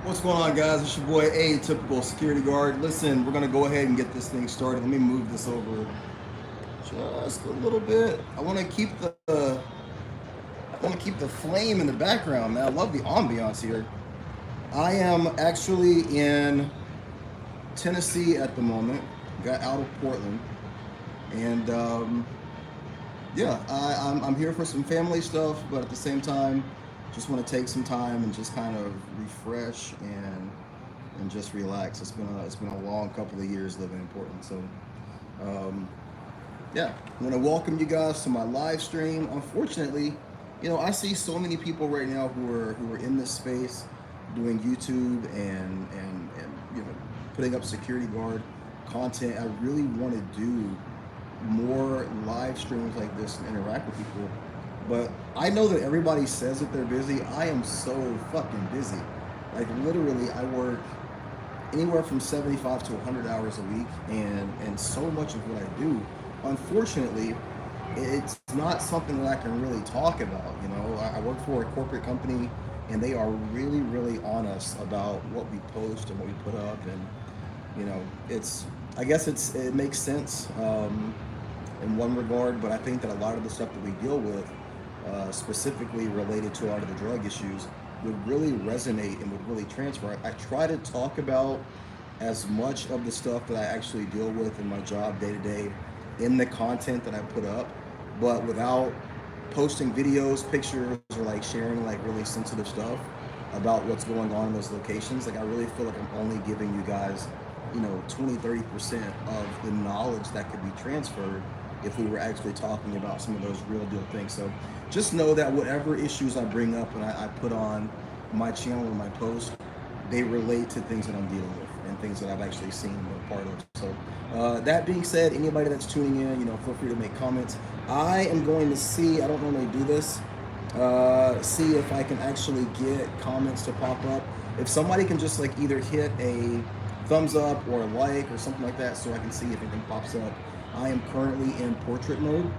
What's going on, guys? It's your boy A, typical security guard. Listen, we're gonna go ahead and get this thing started. Let me move this over just a little bit. I want to keep the flame in the background, man. I love the ambiance here. I am actually in Tennessee at the moment. Got out of Portland, and yeah, I'm here for some family stuff, but at the same time, just want to take some time and just kind of refresh and just relax. It's been a long couple of years living in Portland, so um, yeah, I want to welcome you guys to my live stream. Unfortunately, I see so many people right now who are in this space doing YouTube and putting up security guard content. I really want to do more live streams like this and interact with people. But I know that everybody says that they're busy. I am so fucking busy. Like literally, I work anywhere from 75 to 100 hours a week, and so much of what I do, unfortunately, it's not something that I can really talk about. I work for a corporate company, and they are really, really on us about what we post and what we put up, and it's I guess it makes sense in one regard, but I think that a lot of the stuff that we deal with, specifically related to a lot of the drug issues, would really resonate and would really transfer. I try to talk about as much of the stuff that I actually deal with in my job day to day in the content that I put up, but without posting videos, pictures, or like sharing like really sensitive stuff about what's going on in those locations. Like I really feel like I'm only giving you guys 20-30% of the knowledge that could be transferred if we were actually talking about some of those real deal things. So just know that whatever issues I bring up and I put on my channel and my post, they relate to things that I'm dealing with and things that I've actually seen and been a part of. So that being said, anybody that's tuning in, feel free to make comments. I am going to see, I don't normally do this, see if I can actually get comments to pop up. If somebody can just like either hit a thumbs up or a like or something like that so I can see if anything pops up. I am currently in portrait mode,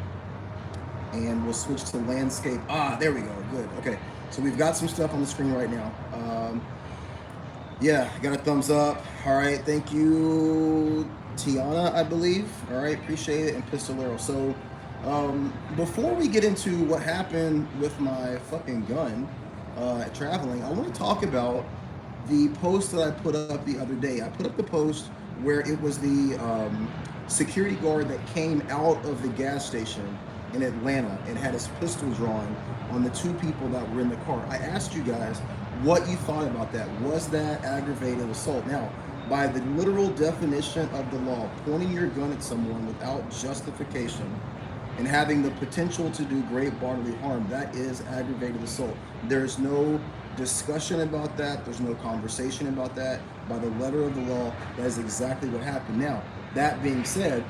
and we'll switch to landscape. There we go. Good. Okay. So we've got some stuff on the screen right now. Yeah, got a thumbs up. All right. Thank you, Tiana, I believe. All right. Appreciate it. And Pistolero. So before we get into what happened with my fucking gun traveling, I want to talk about the post that I put up the other day. I put up the post where it was the security guard that came out of the gas station in Atlanta and had his pistol drawn on the two people that were in the car. I asked you guys what you thought about that. Was that aggravated assault? Now, by the literal definition of the law, pointing your gun at someone without justification and having the potential to do great bodily harm, that is aggravated assault. There's no discussion about that. There's no conversation about that. By the letter of the law, that is exactly what happened. Now, that being said,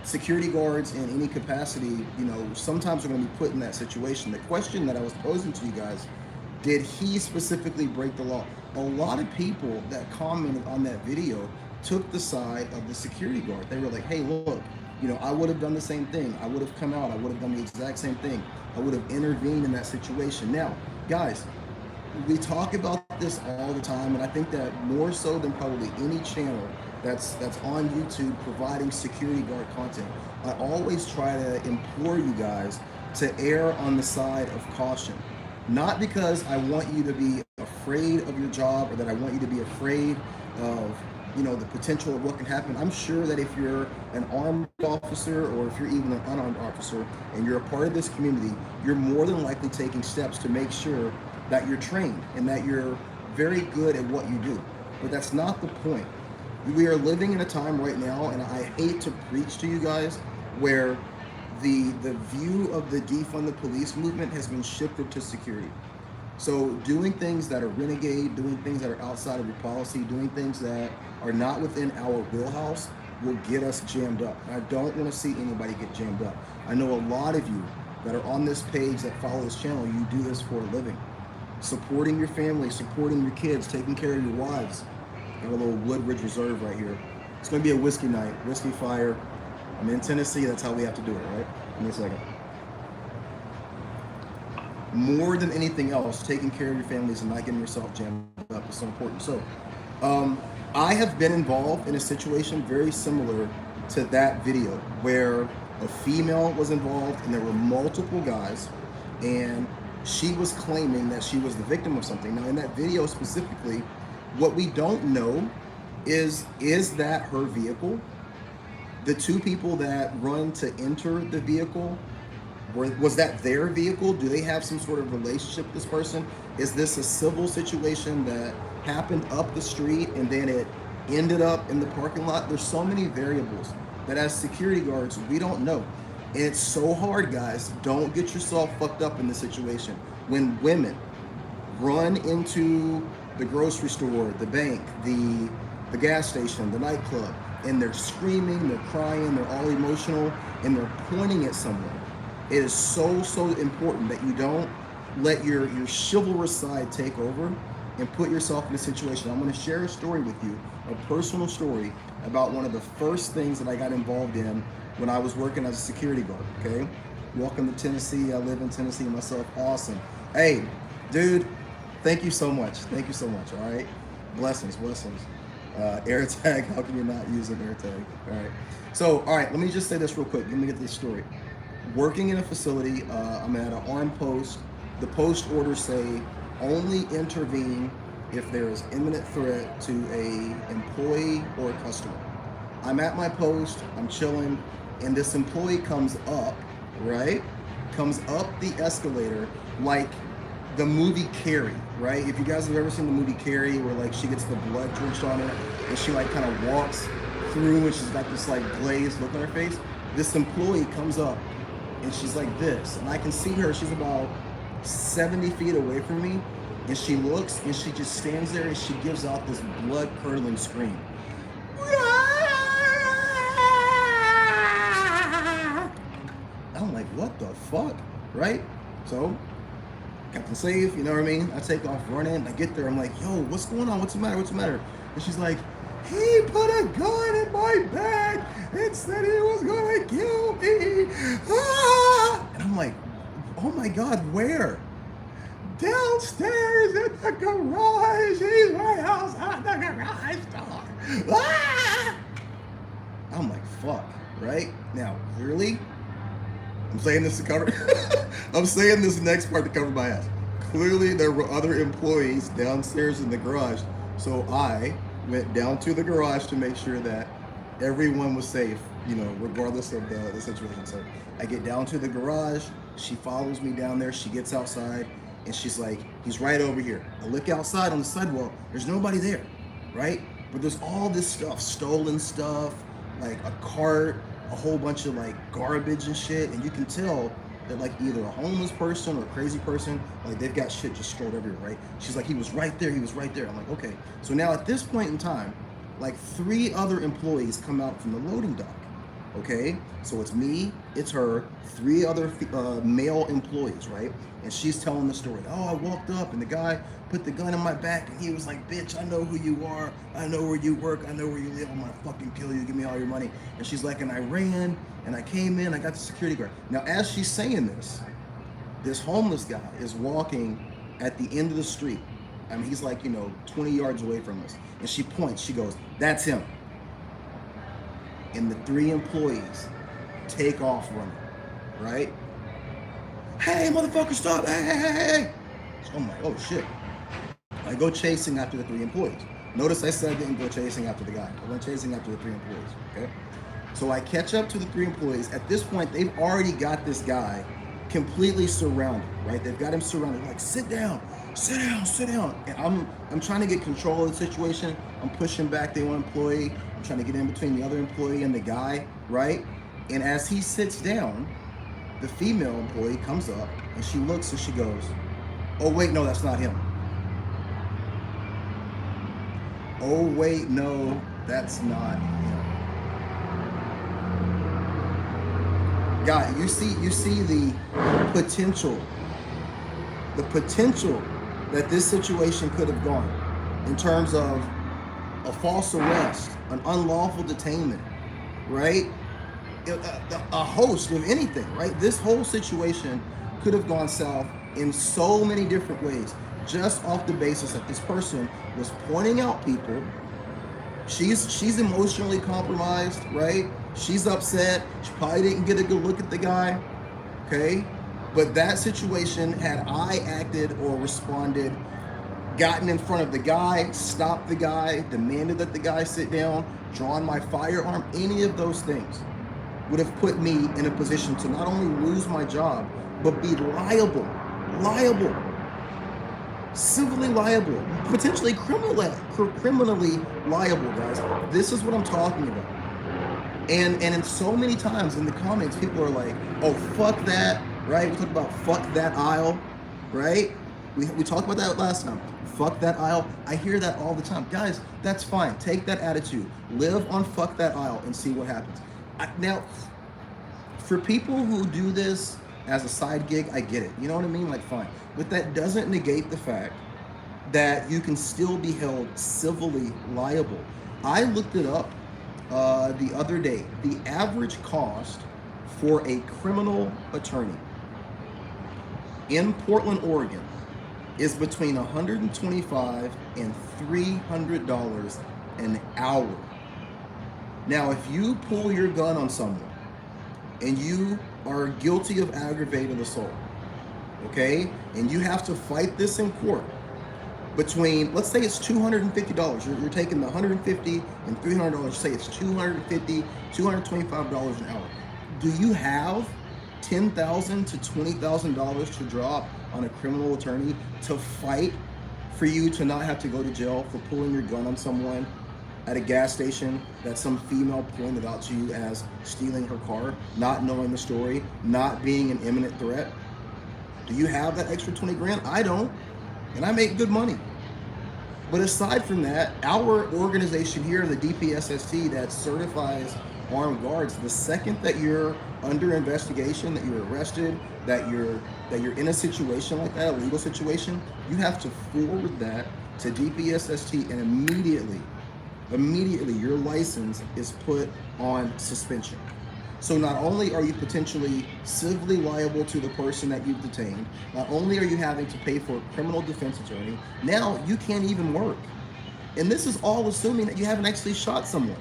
security guards in any capacity, sometimes are going to be put in that situation. The question that I was posing to you guys, did he specifically break the law? A lot of people that commented on that video took the side of the security guard. They were like, hey, look, I would have done the same thing. I would have come out. I would have done the exact same thing. I would have intervened in that situation. Now, guys, we talk about this all the time, and I think that more so than probably any channel that's on YouTube providing security guard content, I always try to implore you guys to err on the side of caution. Not because I want you to be afraid of your job or that I want you to be afraid of the potential of what can happen. I'm sure that if you're an armed officer or if you're even an unarmed officer and you're a part of this community, you're more than likely taking steps to make sure that you're trained and that you're very good at what you do. But that's not the point. We are living in a time right now, and I hate to preach to you guys, where the view of the defund the police movement has been shifted to security. So doing things that are renegade, doing things that are outside of your policy, doing things that are not within our wheelhouse will get us jammed up. And I don't want to see anybody get jammed up. I know a lot of you that are on this page that follow this channel, you do this for a living. Supporting your family, supporting your kids, taking care of your wives. Got a little Woodridge Reserve right here. It's going to be a whiskey night, whiskey fire. I'm in Tennessee, that's how we have to do it, right? Give me a second. more than anything else, taking care of your families and not getting yourself jammed up is so important. So, I have been involved in a situation very similar to that video where a female was involved and there were multiple guys, and she was claiming that she was the victim of something. Now, in that video specifically, what we don't know is that her vehicle? The two people that run to enter the vehicle, was that their vehicle? Do they have some sort of relationship with this person? Is this a civil situation that happened up the street and then it ended up in the parking lot? There's so many variables that as security guards, we don't know. And it's so hard, guys. Don't get yourself fucked up in this situation. When women run into the grocery store, the bank, the gas station, the nightclub, and they're screaming, they're crying, they're all emotional, and they're pointing at someone, it is so important that you don't let your chivalrous side take over and put yourself in a situation. I'm going to share a story with you, a personal story about one of the first things that I got involved in when I was working as a security guard, okay? Welcome to Tennessee. I live in Tennessee myself. Awesome. Hey, dude, thank you so much. Thank you so much, all right? Blessings. AirTag, how can you not use an AirTag? All right. So, all right, let me just say this real quick. Let me get this story. Working in a facility, I'm at an armed post. The post orders say only intervene if there is imminent threat to a employee or a customer. I'm at my post, I'm chilling, and this employee comes up, right? Comes up the escalator like the movie Carrie, right? If you guys have ever seen the movie Carrie, where like she gets the blood drenched on her and she like kind of walks through and she's got this like glazed look on her face, this employee comes up and she's like this, and I can see her, she's about 70 feet away from me, and she looks and she just stands there and she gives out this blood curdling scream. I'm like, what the fuck, right? So, Captain Safe, you know what I mean? I take off running, I get there, I'm like, yo, what's going on? What's the matter? And she's like, he put a gun in my bag and said he was gonna kill me. Ah! And I'm like, oh my God, where? Downstairs in the garage. He's right outside the garage door. Ah! I'm like, fuck, right? Now, clearly, I'm saying this to cover, I'm saying this next part to cover my ass. Clearly, there were other employees downstairs in the garage, so I went down to the garage to make sure that everyone was safe, you know, regardless of the situation. So I get down to the garage, she follows me down there, she gets outside, and she's like, he's right over here. I look outside on the sidewalk, there's nobody there, right? But there's all this stuff, stolen stuff, like a cart, a whole bunch of like garbage and shit, and you can tell that like either a homeless person or a crazy person, like they've got shit just strewn everywhere, right? She's like, he was right there. I'm like, okay. So now at this point in time, like 3 other employees come out from the loading dock, okay? So it's me, it's her, 3 other male employees, right? And she's telling the story. Oh, I walked up and the guy put the gun in my back and he was like, bitch, I know who you are. I know where you work. I know where you live. I'm gonna fucking kill you. Give me all your money. And she's like, and I ran and I came in, I got the security guard. Now, as she's saying this homeless guy is walking at the end of the street. I mean, he's like, 20 yards away from us. And she points, she goes, that's him. And the 3 employees take off running, right? Hey, motherfucker, stop, hey. So I'm like, oh shit. I go chasing after the 3 employees. Notice I said I didn't go chasing after the guy. I went chasing after the 3 employees, okay? So I catch up to the 3 employees. At this point, they've already got this guy completely surrounded, right? They've got him surrounded, like, sit down. And I'm trying to get control of the situation. I'm pushing back the one employee. I'm trying to get in between the other employee and the guy, right? And as he sits down, the female employee comes up and she looks and she goes, oh wait, no, that's not him. Oh wait, no, that's not him. God, you see the potential that this situation could have gone in terms of a false arrest, an unlawful detainment, right? A host of anything, right? This whole situation could have gone south in so many different ways, just off the basis that this person was pointing out people. She's emotionally compromised, right? She's upset. She probably didn't get a good look at the guy, okay? But that situation, had I acted or responded, gotten in front of the guy, stopped the guy, demanded that the guy sit down, drawn my firearm, any of those things would have put me in a position to not only lose my job, but be liable, civilly liable, potentially criminally liable, guys. This is what I'm talking about. And in so many times in the comments, people are like, oh, fuck that, right? We talked about fuck that aisle, right? We talked about that last time. Fuck that aisle. I hear that all the time. Guys, that's fine. Take that attitude. Live on fuck that aisle and see what happens. Now, for people who do this as a side gig, I get it. You know what I mean? Like, fine. But that doesn't negate the fact that you can still be held civilly liable. I looked it up the other day. The average cost for a criminal attorney in Portland, Oregon is between $125 and $300 an hour. Now, if you pull your gun on someone and you are guilty of aggravated assault, okay, and you have to fight this in court between, let's say it's $250. You're taking the $150 and $300. Say it's $250, $225 an hour. Do you have $10,000 to $20,000 to drop on a criminal attorney to fight for you to not have to go to jail for pulling your gun on someone at a gas station that some female pointed out to you as stealing her car, not knowing the story, not being an imminent threat? Do you have that extra 20 grand? I don't, and I make good money. But aside from that, our organization here, the DPSST, that certifies armed guards, the second that you're under investigation, that you're arrested, that you're in a situation like that, a legal situation, you have to forward that to DPSST, and immediately your license is put on suspension. So not only are you potentially civilly liable to the person that you've detained, not only are you having to pay for a criminal defense attorney, now you can't even work. And this is all assuming that you haven't actually shot someone,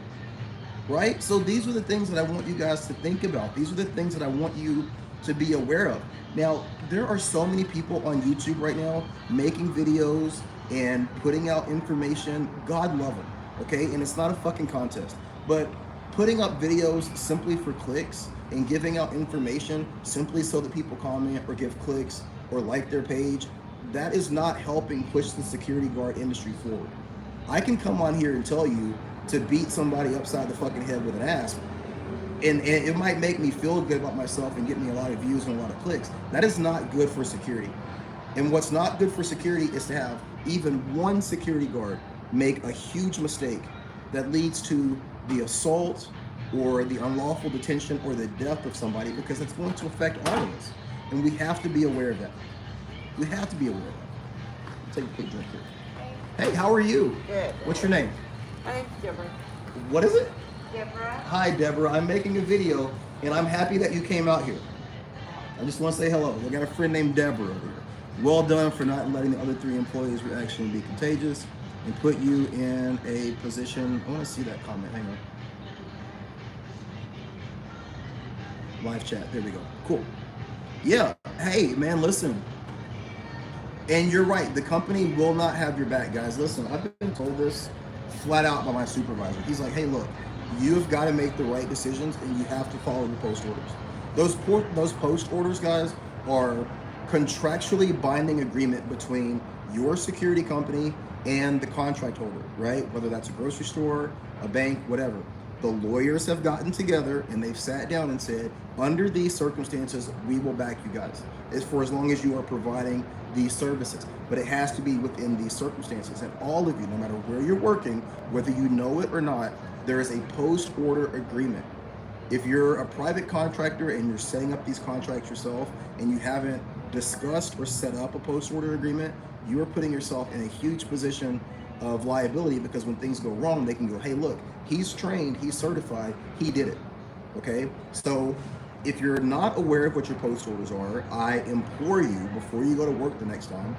right? So these are the things that I want you guys to think about. These are the things that I want you to be aware of. Now, there are so many people on YouTube right now making videos and putting out information. God love them, okay? And it's not a fucking contest, but putting up videos simply for clicks and giving out information simply so that people comment or give clicks or like their page, that is not helping push the security guard industry forward. I can come on here and tell you to beat somebody upside the fucking head with an asp, and it might make me feel good about myself and get me a lot of views and a lot of clicks. That is not good for security. And what's not good for security is to have even one security guard make a huge mistake that leads to the assault or the unlawful detention or the death of somebody, because it's going to affect all of us. And we have to be aware of that. We have to be aware of that. Take a quick drink here. Hey, how are you? Good. What's your name? My name's Deborah. What is it? Deborah. Hi, Deborah. I'm making a video, and I'm happy that you came out here. I just want to say hello. We got a friend named Deborah over here. Well done for not letting the other 3 employees' reaction be contagious and put you in a position. I want to see that comment. Hang on. Live chat. There we go. Cool. Yeah. Hey, man, listen. And you're right. The company will not have your back, guys. Listen, I've been told this flat out by my supervisor. He's like, hey, look, you've got to make the right decisions and you have to follow the post orders. Those post orders, guys, are contractually binding agreement between your security company and the contract holder, right? Whether that's a grocery store, a bank, whatever. The lawyers have gotten together and they've sat down and said, under these circumstances, we will back you guys. It's for as long as you are providing these services, but it has to be within these circumstances. And all of you, no matter where you're working, whether you know it or not, there is a post-order agreement. If you're a private contractor and you're setting up these contracts yourself and you haven't discussed or set up a post-order agreement, you are putting yourself in a huge position of liability, because when things go wrong, they can go, hey, look, he's trained, he's certified, he did it, okay? So If you're not aware of what your post orders are, I implore you, before you go to work the next time,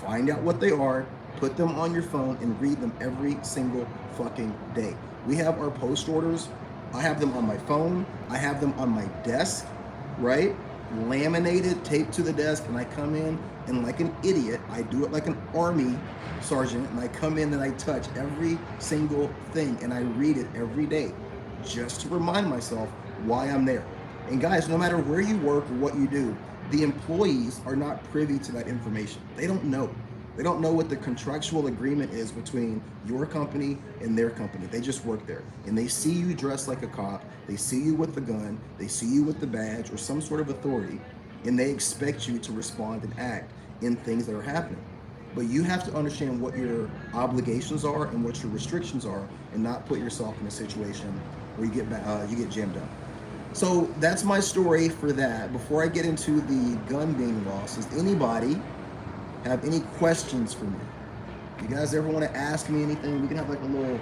find out what they are, put them on your phone, and read them every single fucking day. We have our post orders. I have them on my phone. I have them on my desk, right? Laminated, taped to the desk, and I come in and like an idiot, I do it like an army sergeant, and I come in and I touch every single thing and I read it every day just to remind myself why I'm there. And guys, no matter where you work or what you do, the employees are not privy to that information. They don't know. They don't know what the contractual agreement is between your company and their company. They just work there. And they see you dressed like a cop. They see you with the gun. They see you with the badge or some sort of authority. And they expect you to respond and act in things that are happening. But you have to understand what your obligations are and what your restrictions are, and not put yourself in a situation where you get jammed up. So that's my story for that. Before I get into the gun being lost, does anybody have any questions for me? You guys ever want to ask me anything? We can have like a little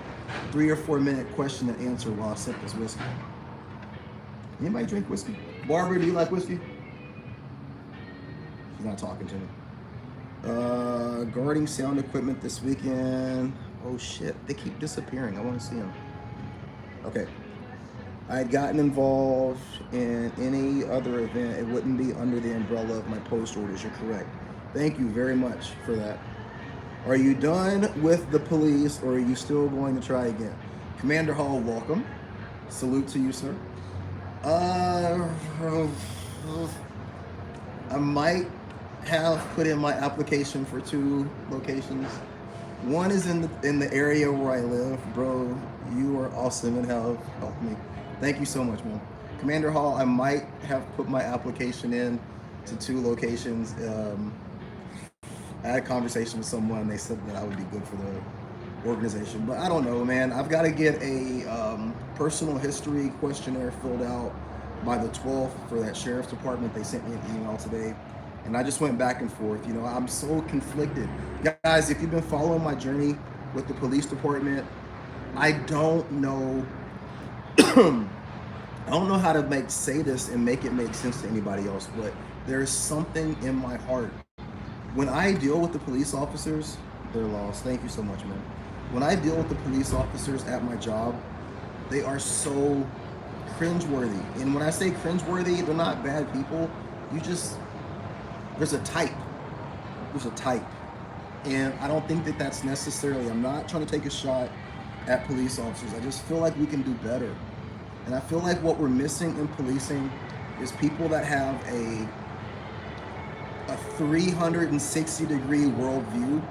3 or 4 minute question and answer while I sip this whiskey. Anybody drink whiskey? Barbara, do you like whiskey? She's not talking to me. Guarding sound equipment this weekend. Oh shit, they keep disappearing. I want to see them. Okay. I had gotten involved in any other event, it wouldn't be under the umbrella of my post orders. You're correct. Thank you very much for that. Are you done with the police, or are you still going to try again? Commander Hall, welcome. Salute to you, sir. I might have put in my application for 2 locations. One is in the area where I live. Bro, you are awesome and have helped me. Thank you so much, man. Commander Hall, I might have put my application in to 2 locations. I had a conversation with someone. They said that I would be good for the organization, but I don't know, man. I've got to get a personal history questionnaire filled out by the 12th for that sheriff's department. They sent me an email today, and I just went back and forth. You know, I'm so conflicted. Guys, if you've been following my journey with the police department, I don't know I don't know how to say this and make it make sense to anybody else, but there's something in my heart. When I deal with the police officers, they're lost. Thank you so much, man. When I deal with the police officers at my job, they are so cringeworthy. And when I say cringeworthy, they're not bad people. There's a type. There's a type. And I don't think that that's necessarily, I'm not trying to take a shot at police officers. I just feel like we can do better. And I feel like what we're missing in policing is people that have a 360-degree worldview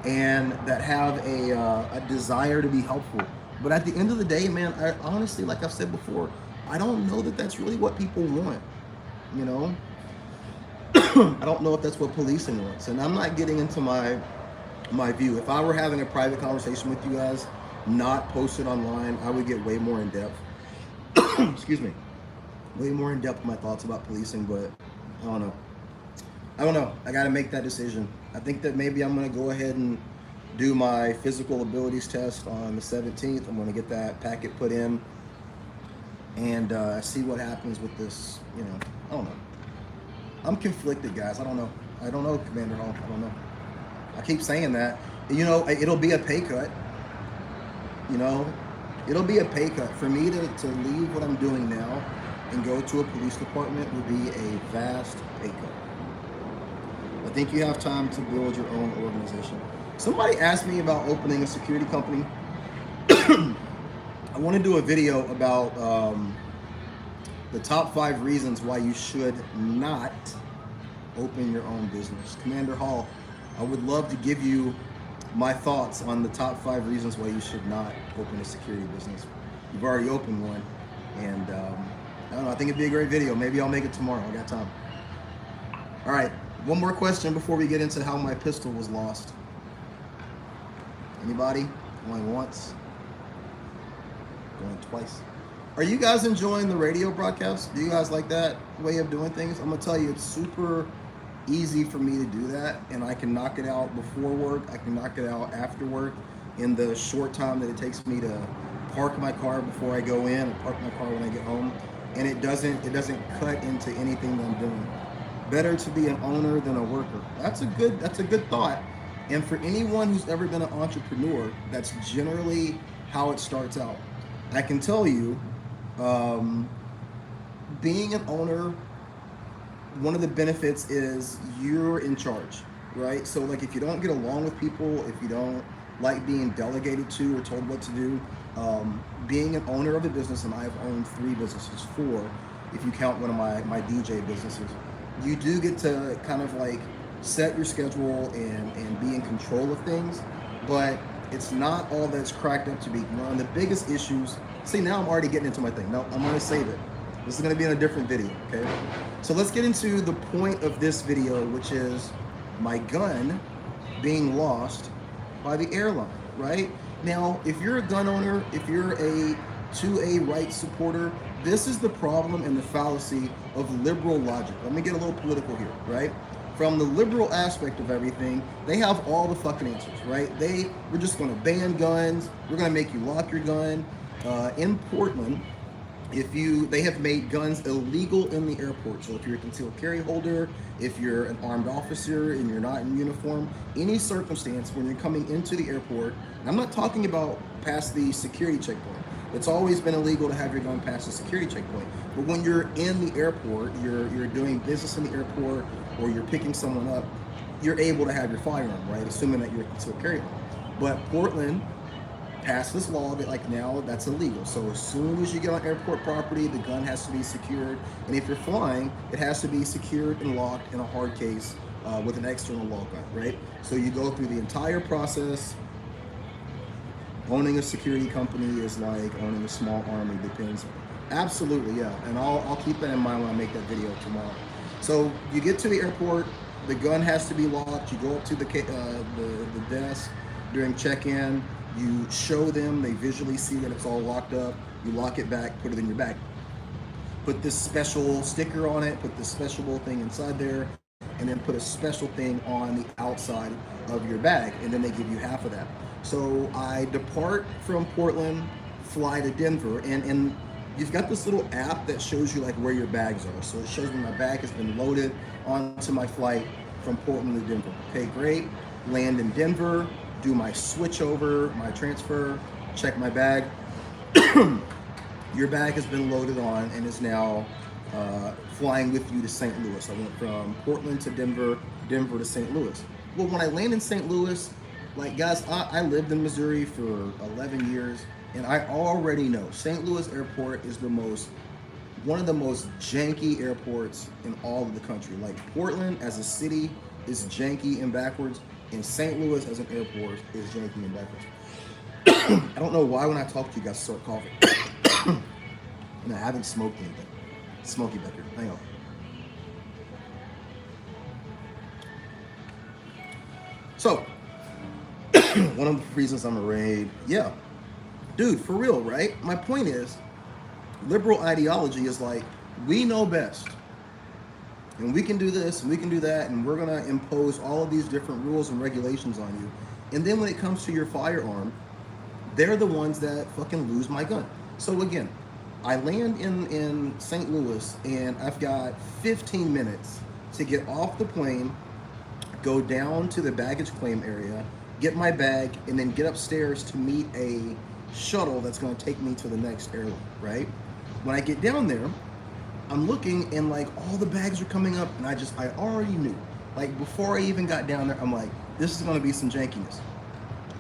and that have a desire to be helpful. But at the end of the day, man, I honestly, like I've said before, I don't know that that's really what people want, you know? I don't know if that's what policing wants. And I'm not getting into my view. If I were having a private conversation with you guys, not posted online, I would get way more in depth. Excuse me. Way more in depth with my thoughts about policing, but I don't know. I got to make that decision. I think that maybe I'm going to go ahead and do my physical abilities test on the 17th. I'm going to get that packet put in and see what happens with this, you know. I don't know. I'm conflicted, guys. I don't know, Commander Hall. I don't know. I keep saying that. You know, it'll be a pay cut. You know, it'll be a pay cut. For me to leave what I'm doing now and go to a police department would be a vast pay cut. I think you have time to build your own organization. Somebody asked me about opening a security company. I want to do a video about the top 5 reasons why you should not open your own business. Commander Hall, I would love to give you my thoughts on the top 5 reasons why you should not open a security business. You've already opened one, and I don't know, I think it'd be a great video. Maybe I'll make it tomorrow. I got time. All right, one more question before we get into how my pistol was lost. Anybody? Going once? Going twice? Are you guys enjoying the radio broadcast? Do you guys like that way of doing things? I'm gonna tell you, it's super easy for me to do that, and I can knock it out before work. I can knock it out after work in the short time that it takes me to park my car before I go in and park my car when I get home. and it doesn't cut into anything that I'm doing. Better to be an owner than a worker. That's a good thought. And for anyone who's ever been an entrepreneur, that's generally how it starts out. I can tell you, um, being an owner, one of the benefits is you're in charge, right? So like if you don't get along with people, if you don't like being delegated to or told what to do, being an owner of a business, and I've owned 3 businesses, 4, if you count one of my DJ businesses, you do get to kind of like set your schedule and be in control of things, but it's not all that's cracked up to be. One of the biggest issues, see now I'm already getting into my thing. No, I'm gonna save it. This is gonna be in a different video, okay? So let's get into the point of this video, which is my gun being lost by the airline, right? Now, if you're a gun owner, if you're a 2A rights supporter, this is the problem and the fallacy of liberal logic. Let me get a little political here, right? From the liberal aspect of everything, they have all the fucking answers, right? We're just gonna ban guns, we're gonna make you lock your gun. In Portland, they have made guns illegal in the airport. So if you're a concealed carry holder, if you're an armed officer and you're not in uniform, any circumstance when you're coming into the airport, and I'm not talking about past the security checkpoint. It's always been illegal to have your gun past the security checkpoint. But when you're in the airport, you're doing business in the airport, or you're picking someone up, you're able to have your firearm, right? Assuming that you're a concealed carry holder. But Portland passed this law that like now that's illegal. So as soon as you get on airport property, the gun has to be secured. And if you're flying, it has to be secured and locked in a hard case with an external lock gun, right? So you go through the entire process. Owning a security company is like owning a small army, depends. Absolutely, yeah. And I'll keep that in mind when I make that video tomorrow. So you get to the airport, the gun has to be locked. You go up to the desk during check-in. You show them, they visually see that it's all locked up. You lock it back, put it in your bag. Put this special sticker on it, put this special little thing inside there, and then put a special thing on the outside of your bag, and then they give you half of that. So I depart from Portland, fly to Denver, and you've got this little app that shows you like where your bags are. So it shows me my bag has been loaded onto my flight from Portland to Denver. Okay, great. Land in Denver, do my switch over, my transfer, check my bag. Your bag has been loaded on and is now flying with you to St. Louis. I went from Portland to Denver, Denver to St. Louis. Well, when I land in St. Louis, like guys, I lived in Missouri for 11 years, and I already know St. Louis Airport is one of the most janky airports in all of the country. Like Portland as a city is janky and backwards, and St. Louis as an airport is janky and backwards. I don't know why when I talk to you guys start coughing. And I haven't smoked anything. It's smoky back here. Hang on. So, one of the reasons I'm afraid, yeah, dude, for real, right? My point is, liberal ideology is like, we know best, and we can do this, and we can do that, and we're gonna impose all of these different rules and regulations on you. And then when it comes to your firearm, they're the ones that fucking lose my gun. So again, I land in St. Louis, and I've got 15 minutes to get off the plane, go down to the baggage claim area, get my bag, and then get upstairs to meet a shuttle that's going to take me to the next airline, right? When I get down there, I'm looking, and like all the bags are coming up, and I already knew. Like before I even got down there, I'm like, this is going to be some jankiness.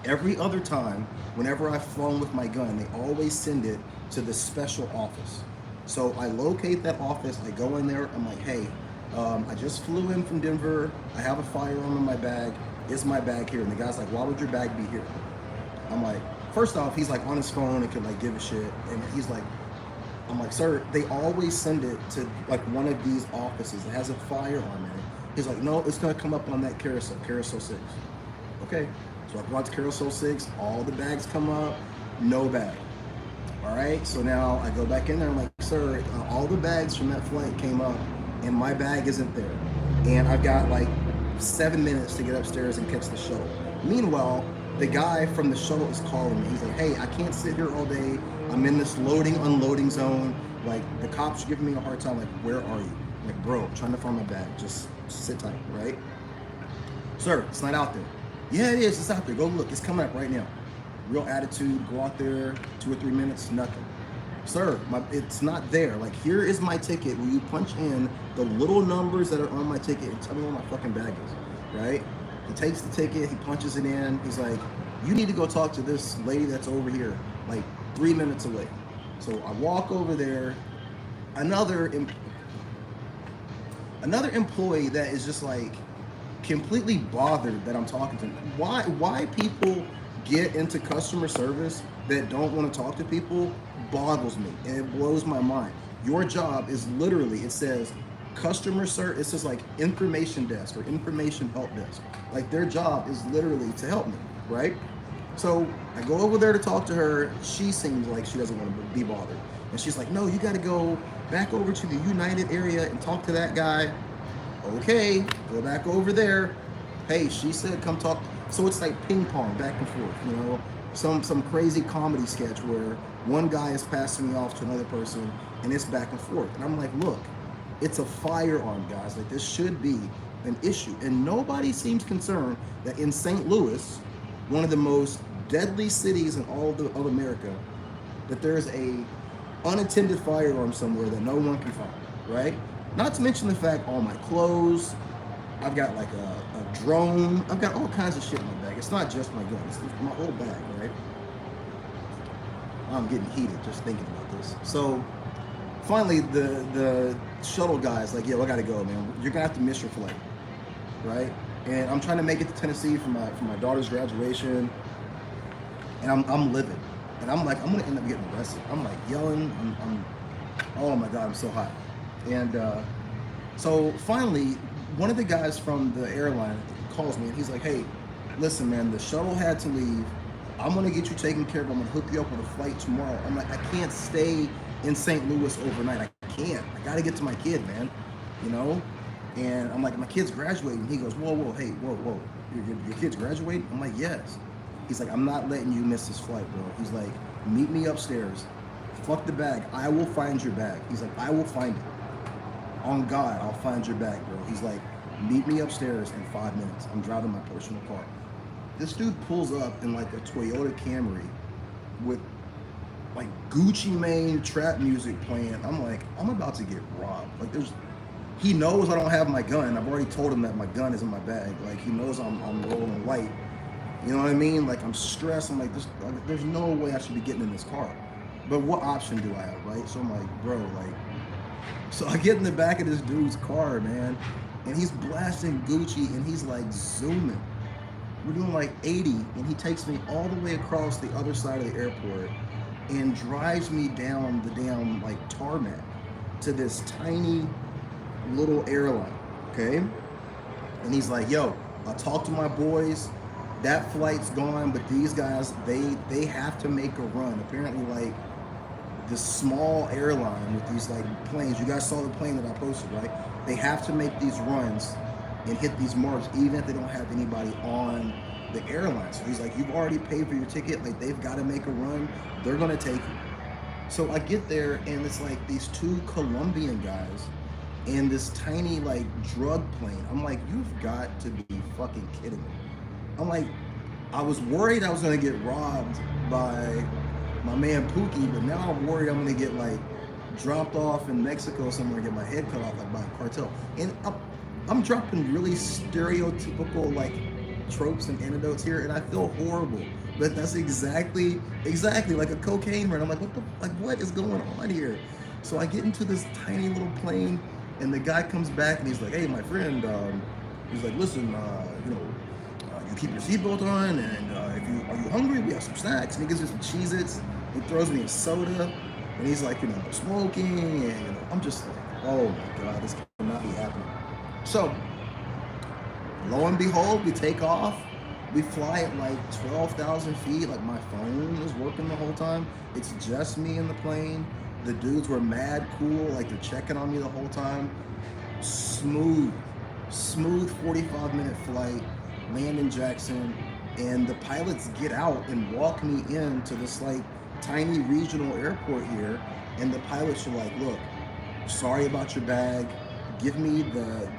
Every other time, whenever I've flown with my gun, they always send it to the special office. So I locate that office, I go in there, I'm like, hey, I just flew in from Denver, I have a firearm in my bag, is my bag here? And the guy's like, why would your bag be here? I'm like, first off, he's like on his phone and could like give a shit. And he's like, I'm like, sir, they always send it to like one of these offices that has a firearm in it. He's like, no, it's gonna come up on that carousel 6. Okay, so I watch carousel 6, all the bags come up, no bag. All right, so now I go back in there, I'm like, sir, all the bags from that flight came up and my bag isn't there. And I've got like 7 minutes to get upstairs and catch the shuttle. Meanwhile, the guy from the shuttle is calling me. He's like, hey, I can't sit here all day. I'm in this loading, unloading zone. Like, the cops are giving me a hard time, like, where are you? Like, bro, I'm trying to find my bag. Just sit tight, right? Sir, it's not out there. Yeah, it is. It's out there. Go look. It's coming up right now. Real attitude. Go out there, 2 or 3 minutes, nothing. Sir, it's not there. Like, here is my ticket. Will you punch in the little numbers that are on my ticket and tell me where my fucking bag is, right? He takes the ticket. He punches it in. He's like, you need to go talk to this lady that's over here, like 3 minutes away. So I walk over there. Another employee that is just like completely bothered that I'm talking to him. Why people get into customer service that don't want to talk to people boggles me, and it blows my mind. Your job is literally, it says customer service, it says like information desk or information help desk. Like, their job is literally to help me, right? So I go over there to talk to her. She seems like she doesn't want to be bothered. And she's like, no, you got to go back over to the United area and talk to that guy. Okay, go back over there. Hey, she said come talk. So it's like ping pong, back and forth, you know, some crazy comedy sketch where one guy is passing me off to another person and it's back and forth. And I'm like, look, it's a firearm, guys. Like, this should be an issue. And nobody seems concerned that in St. Louis, one of the most deadly cities in all of America, that there's a unattended firearm somewhere that no one can find, right? Not to mention the fact all my clothes, I've got like a drone, I've got all kinds of shit in my bag. It's not just my gun, it's my whole bag, right? I'm getting heated just thinking about this. So finally the shuttle guy's like, yo, I gotta go, man. You're gonna have to miss your flight, right? And I'm trying to make it to Tennessee for my daughter's graduation, and I'm livid. And I'm like, I'm gonna end up getting arrested. I'm like yelling, I'm oh my God, I'm so hot. And so finally, one of the guys from the airline calls me and he's like, hey, listen, man, the shuttle had to leave. I'm gonna get you taken care of. I'm gonna hook you up with a flight tomorrow. I'm like, I can't stay in St. Louis overnight. I can't. I gotta get to my kid, man. You know? And I'm like, my kid's graduating. He goes, whoa, hey, whoa. Your kid's graduating? I'm like, yes. He's like, I'm not letting you miss this flight, bro. He's like, meet me upstairs. Fuck the bag. I will find your bag. He's like, I will find it. On God, I'll find your bag, bro. He's like, meet me upstairs in 5 minutes. I'm driving my personal car. This dude pulls up in like a Toyota Camry with like Gucci Mane trap music playing. I'm like, I'm about to get robbed. Like, he knows I don't have my gun. I've already told him that my gun is in my bag. Like, he knows I'm rolling light. You know what I mean? Like, I'm stressed. I'm like, there's no way I should be getting in this car. But what option do I have, right? So I'm like, bro, like, so I get in the back of this dude's car, man, and he's blasting Gucci and he's like zooming. We're doing like 80, and he takes me all the way across the other side of the airport and drives me down the damn like tarmac to this tiny little airline, okay? And he's like, yo, I talked to my boys. That flight's gone, but these guys, they have to make a run. Apparently, like, this small airline with these like planes, you guys saw the plane that I posted, right? They have to make these runs and hit these marks even if they don't have anybody on the airline. So he's like, you've already paid for your ticket, like, they've got to make a run, they're gonna take you. So I get there and it's like these two Colombian guys and this tiny like drug plane. I'm like, you've got to be fucking kidding me. I'm like, I was worried I was gonna get robbed by my man Pookie, but now I'm worried I'm gonna get like dropped off in Mexico somewhere and get my head cut off like by a cartel. And I'm dropping really stereotypical like tropes and anecdotes here, and I feel horrible. But that's exactly like a cocaine run. I'm like, what is going on here? So I get into this tiny little plane, and the guy comes back and he's like, hey, my friend, he's like, listen, you keep your seatbelt on, and are you hungry? We have some snacks. And he gives me some Cheez-Its. He throws me a soda, and he's like, no smoking, and I'm just like, oh my God, this cannot be happening. So lo and behold, we take off. We fly at like 12,000 feet. Like, my phone is working the whole time. It's just me in the plane. The dudes were mad cool. Like, they're checking on me the whole time. Smooth 45-minute flight. Land in Jackson, and the pilots get out and walk me into this like tiny regional airport here, And the pilots are like, look, sorry about your bag. Give me the,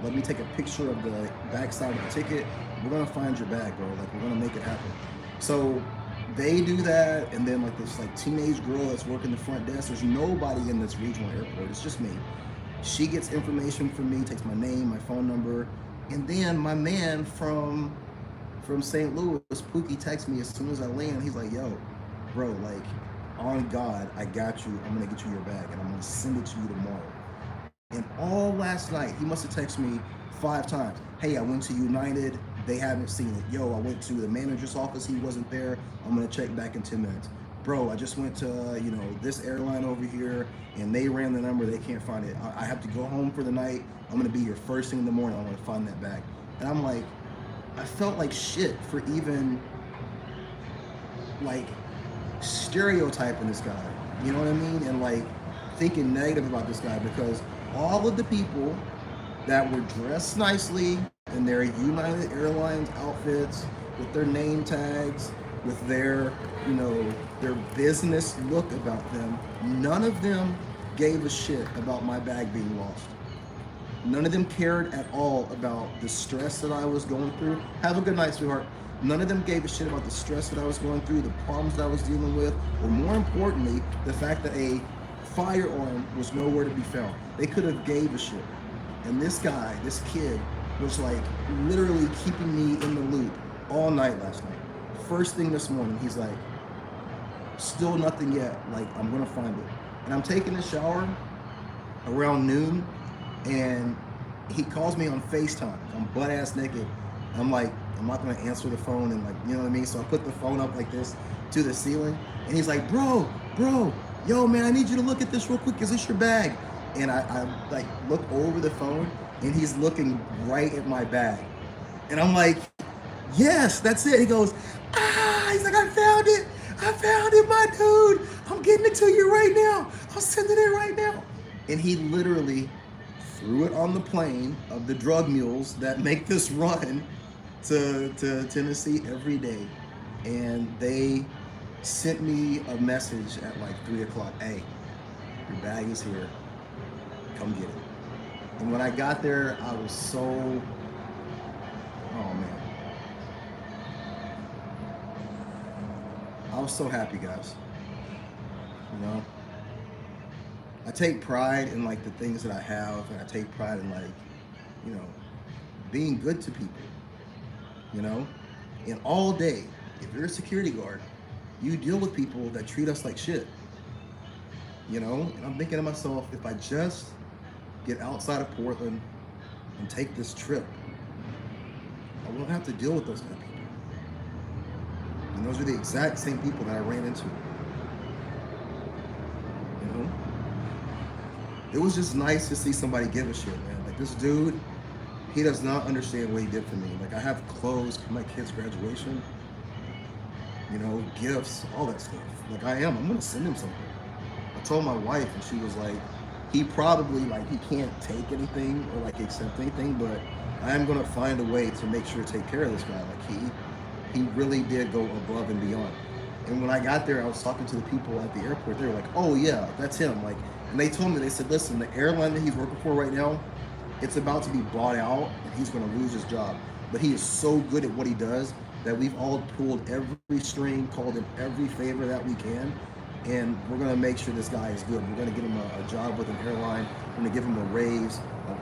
let me take a picture of the backside of the ticket. We're gonna find your bag, bro. Like, we're gonna make it happen. So they do that, and then like this like teenage girl that's working the front desk. There's nobody in this regional airport. It's just me. She gets information from me, takes my name, my phone number, and then my man from St. Louis, Pookie, texts me as soon as I land. He's like, yo, bro, like, on God, I got you. I'm gonna get you your bag, and I'm gonna send it to you tomorrow. And all last night, he must have texted me 5 times. Hey, I went to United. They haven't seen it. Yo, I went to the manager's office. He wasn't there. I'm going to check back in 10 minutes. Bro, I just went to, this airline over here, and they ran the number. They can't find it. I have to go home for the night. I'm going to be here first thing in the morning. I'm going to find that bag. And I'm like, I felt like shit for even, like, stereotyping this guy. You know what I mean? And, like, thinking negative about this guy, because all of the people that were dressed nicely in their United Airlines outfits, with their name tags, with their, their business look about them, none of them gave a shit about my bag being lost. None of them cared at all about the stress that I was going through. Have a good night, sweetheart. None of them gave a shit about the stress that I was going through, the problems that I was dealing with, or more importantly, the fact that a firearm was nowhere to be found. They could have gave a shit. And this guy, this kid, was like literally keeping me in the loop all night last night. First thing this morning, he's like, still nothing yet. Like, I'm gonna find it. And I'm taking a shower around noon, and he calls me on FaceTime. I'm butt ass naked. I'm like, I'm not gonna answer the phone, and like, you know what I mean? So I put the phone up like this to the ceiling, and he's like, bro, yo, man, I need you to look at this real quick. Is this your bag? And I like look over the phone, and he's looking right at my bag. And I'm like, yes, that's it. He goes, he's like, I found it, my dude. I'm getting it to you right now. I'm sending it right now. And he literally threw it on the plane of the drug mules that make this run to Tennessee every day. And they sent me a message at like 3 o'clock. Hey, your bag is here. Come get it. And when I got there, I was so, oh man. I was so happy, guys. I take pride in like the things that I have, and I take pride in like, being good to people, and all day, if you're a security guard, you deal with people that treat us like shit, and I'm thinking to myself, if I just get outside of Portland and take this trip, I won't have to deal with those kind of people. And those are the exact same people that I ran into. It was just nice to see somebody give a shit, man. Like, this dude, he does not understand what he did for me. Like, I have clothes for my kid's graduation, gifts, all that stuff. Like, I'm gonna send him something. I told my wife, and she was like, he probably, like, he can't take anything or like accept anything, but I am gonna find a way to make sure to take care of this guy. Like, he really did go above and beyond. And when I got there, I was talking to the people at the airport. They were like, oh yeah, that's him. Like, and they told me, they said, listen, the airline that he's working for right now, it's about to be bought out, and he's gonna lose his job. But he is so good at what he does that we've all pulled every string, called him every favor that we can, and we're gonna make sure this guy is good. We're gonna get him a job with an airline. We're gonna give him a raise.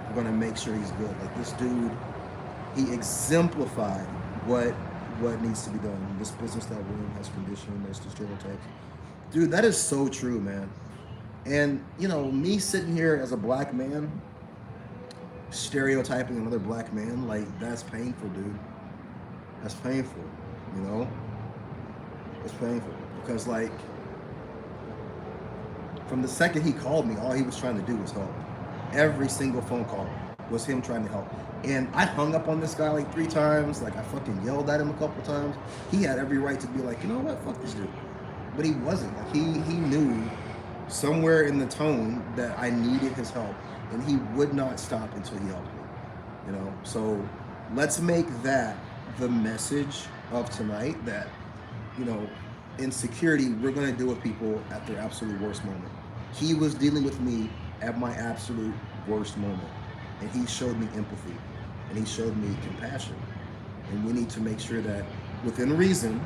We're gonna make sure he's good. Like, this dude, he exemplified what needs to be done. This business that we're in has conditioning, there's the stereotypes. Dude, that is so true, man. And, me sitting here as a black man, stereotyping another black man, like, that's painful, dude. That's painful, It's painful. Because, like, from the second he called me, all he was trying to do was help. Every single phone call was him trying to help. And I hung up on this guy like 3 times. Like, I fucking yelled at him a couple times. He had every right to be like, you know what, fuck this dude. But he wasn't. Like, he knew somewhere in the tone that I needed his help, and he would not stop until he helped me. So let's make that the message of tonight, that, in security, we're gonna deal with people at their absolute worst moment. He was dealing with me at my absolute worst moment, and he showed me empathy, and he showed me compassion. And we need to make sure that within reason,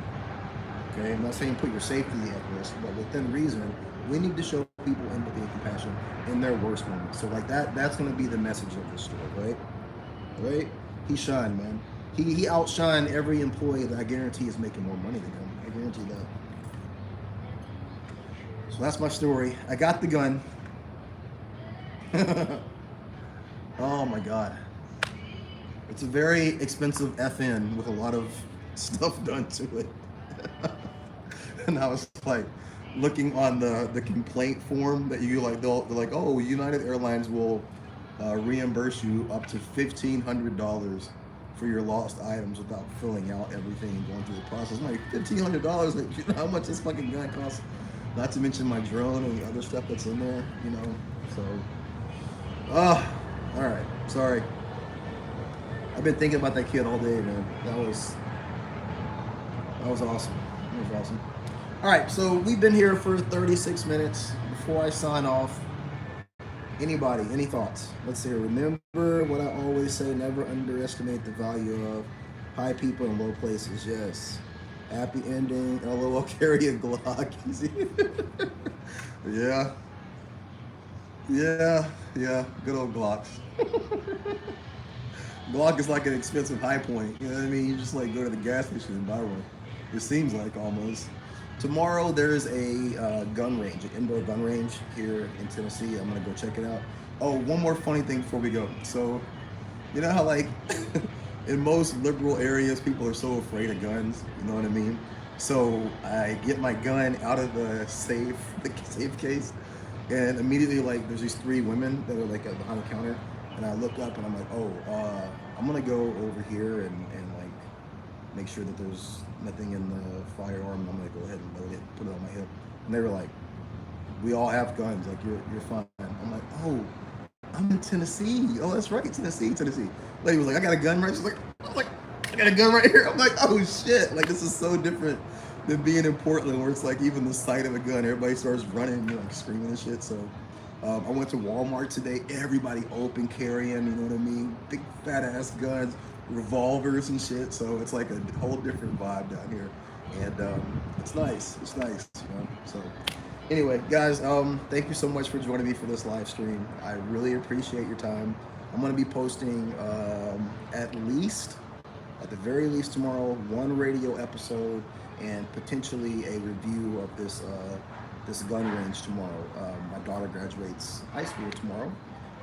okay, I'm not saying put your safety at risk, but within reason, we need to show people empathy and compassion in their worst moments. So like that's gonna be the message of this story, right? Right? He shined, man. He outshined every employee that I guarantee is making more money than him. I guarantee that. So that's my story. I got the gun. Oh my God. It's a very expensive FN with a lot of stuff done to it. And I was like looking on the complaint form that you like, they're like, oh, United Airlines will reimburse you up to $1,500 for your lost items without filling out everything and going through the process. I'm like, $1,500? Like, you know how much this fucking gun costs? Not to mention my drone and the other stuff that's in there, you know. So, all right, sorry. I've been thinking about that kid all day, man. That was awesome. That was awesome. All right, so we've been here for 36 minutes. Before I sign off, anybody, any thoughts? Let's see. Remember what I always say: never underestimate the value of high people in low places. Yes. Happy ending. LOL. Carry a Glock. Yeah. Yeah. Good old Glocks. Glock is like an expensive high point. You know what I mean? You just like go to the gas station and buy one. It seems like almost. Tomorrow there's a gun range, an indoor gun range here in Tennessee. I'm gonna go check it out. Oh, one more funny thing before we go. So, you know how like in most liberal areas people are so afraid of guns. You know what I mean? So I get my gun out of the safe case, and immediately like there's these three women that are like behind the counter. And I look up and I'm like, oh, I'm gonna go over here and like make sure that there's nothing in the firearm. And I'm gonna go ahead and load it, put it on my hip. And they were like, we all have guns. Like you're fine. I'm like, oh, I'm in Tennessee. Oh, that's right, Tennessee. Lady was like, I got a gun right. She's like, I got a gun right here. I'm like, oh shit! Like this is so different than being in Portland, where it's like even the sight of a gun, everybody starts running, like screaming and shit. So. I went to Walmart today. Everybody open carrying, you know what I mean? Big fat ass guns, revolvers and shit. So it's like a whole different vibe down here, and it's nice. It's nice, you know. So anyway, guys, thank you so much for joining me for this live stream. I really appreciate your time. I'm gonna be posting at the very least tomorrow, one radio episode and potentially a review of this gun range tomorrow. My daughter graduates high school tomorrow,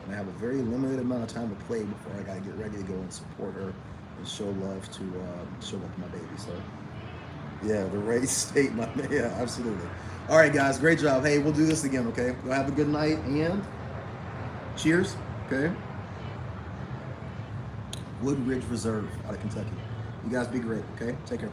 and I have a very limited amount of time to play before I gotta get ready to go and support her and show love to my baby. So yeah, the race state, my man. Yeah, absolutely. All right, guys, great job. Hey, we'll do this again, okay? We'll have a good night and cheers, okay? Woodridge Reserve out of Kentucky. You guys be great, okay? Take care.